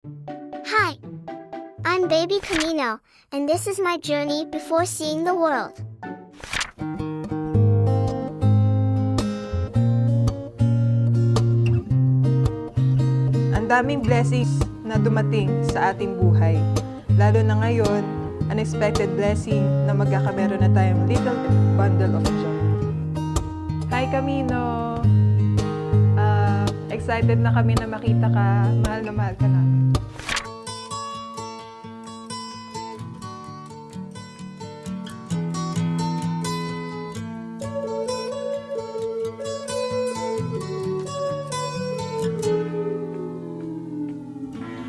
Hi, I'm Baby Camino, and this is my journey before seeing the world. Ang daming blessings na dumating sa ating buhay. Lalo na ngayon, unexpected blessing na magkakameron na tayong little bundle of joy. Hi Camino! Excited na kami na makita ka. Mahal na mahal ka namin.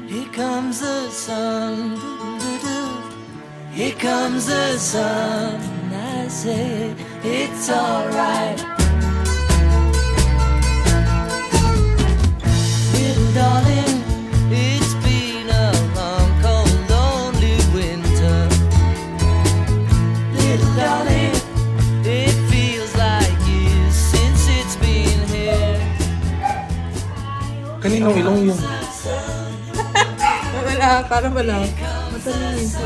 Here comes the sun, here comes the sun, I say it's alright. Little darling, it's been a long, cold, lonely winter. Little darling, it feels like years since it's been here. Kaninong ilong yun? Wala, parang wala. Matalingin ko.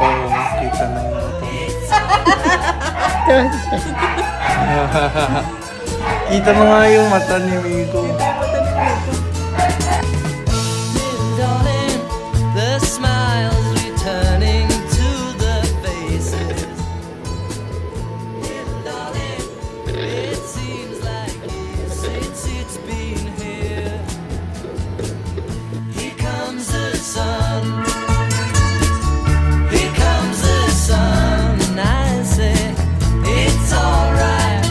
Oo, kita na yung ito. Kita mo nga yung mata ni Miko. Darling, the smiles returning to the faces. Darling, it seems like years since it's been here. Here comes the sun. Here comes the sun, and I say it's alright.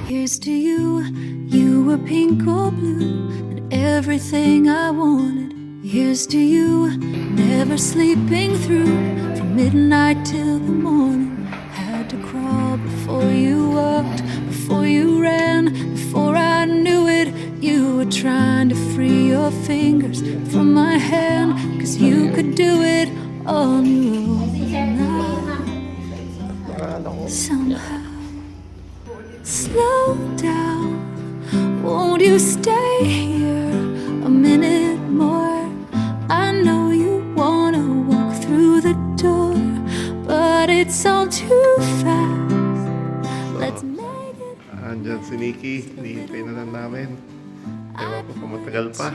Here's to you, you were pink or blue, and everything I wanted. Here's to you, never sleeping through, from midnight till the morning. Had to crawl before you walked, before you ran, before I knew it. You were trying to free your fingers from my hand, 'cause you could do it on your own. Somehow, slow down, won't you stay here a minute more? I know you wanna walk through the door, but it's all too fast. Let's make it. Andyan si Nikki, hinihintay na lang namin. Ewan ko kung matagal pa.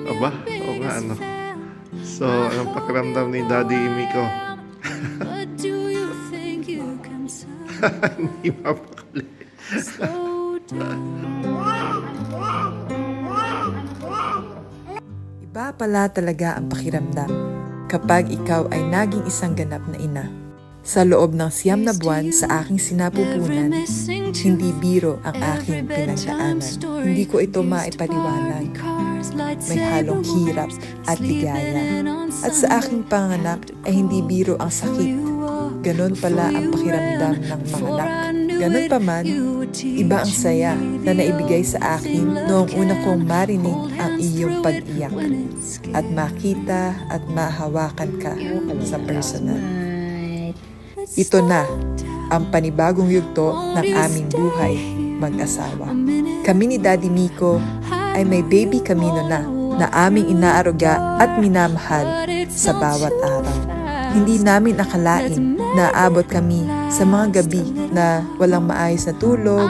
Aba, o nga ano. So, anong pakiramdam ni Daddy Miko? Hindi mapakali. Iba pala talaga ang pakiramdam kapag ikaw ay naging isang ganap na ina. Sa loob ng 9 na buwan sa aking sinapupunan, hindi biro ang aking pinagdaanan. Hindi ko ito maipaliwanag. May halong hirap at ligaya. At sa aking panganak ay hindi biro ang sakit. Ganon pala ang pakiramdam ng manganak. Ganon pa man, iba ang saya na naibigay sa akin noong una kong marinig ang iyong pag-iyak at makita at mahawakan ka sa personal. Ito na ang panibagong yugto ng aming buhay mag-asawa. Kami ni Daddy Miko ay may baby Camino na aming inaaruga at minamahal sa bawat araw. Hindi namin akalain na aabot kami sa mga gabi na walang maayos na tulog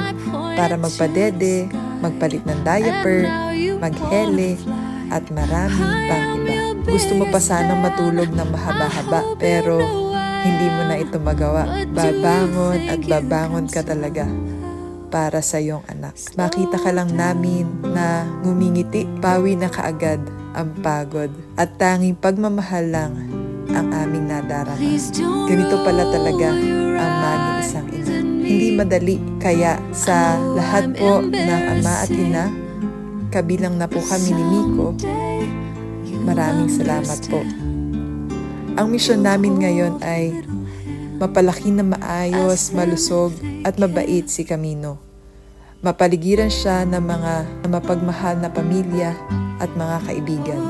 para magpadede, magpalit ng diaper, maghele, at maraming pang iba. Gusto mo pa sanang matulog ng mahaba-haba pero hindi mo na ito magawa. Babangon at babangon ka talaga para sa iyong anak. Makita ka lang namin na ngumingiti, pawi na kaagad ang pagod at tanging pagmamahal lang ang aming nadarama. Ganito pala talaga ang maging isang ina. Hindi madali, kaya sa lahat po ng ama at ina, kabilang na po kami ni Miko, maraming salamat po. Ang misyon namin ngayon ay mapalaki na maayos, malusog at mabait si Camino. Mapaligiran siya ng mga mapagmahal na pamilya at mga kaibigan.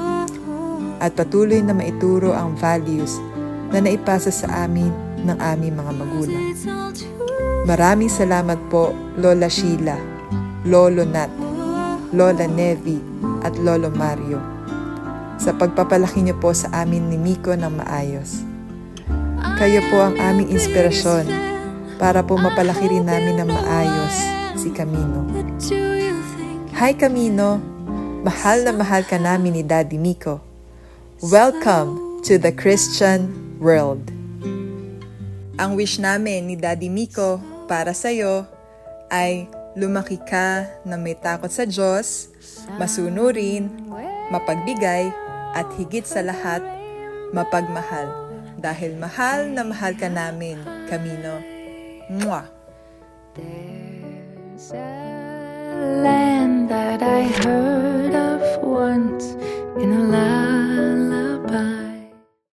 At patuloy na maituro ang values na naipasa sa amin ng aming mga magulang. Maraming salamat po Lola Sheila, Lolo Nat, Lola Nevi at Lolo Mario sa pagpapalaki niyo po sa amin ni Miko ng maayos. Kayo po ang aming inspirasyon para po mapalaki rin namin ng maayos si Camino. Hi Camino! Mahal na mahal ka namin ni Daddy Miko. Welcome to the Christian world. Ang wish namin ni Daddy Miko para sa'yo ay lumaki ka na may takot sa Diyos, masunurin, mapagbigay, at higit sa lahat, mapagmahal. Dahil mahal na mahal ka namin, Camino. Mwah! There's a land that I heard of once,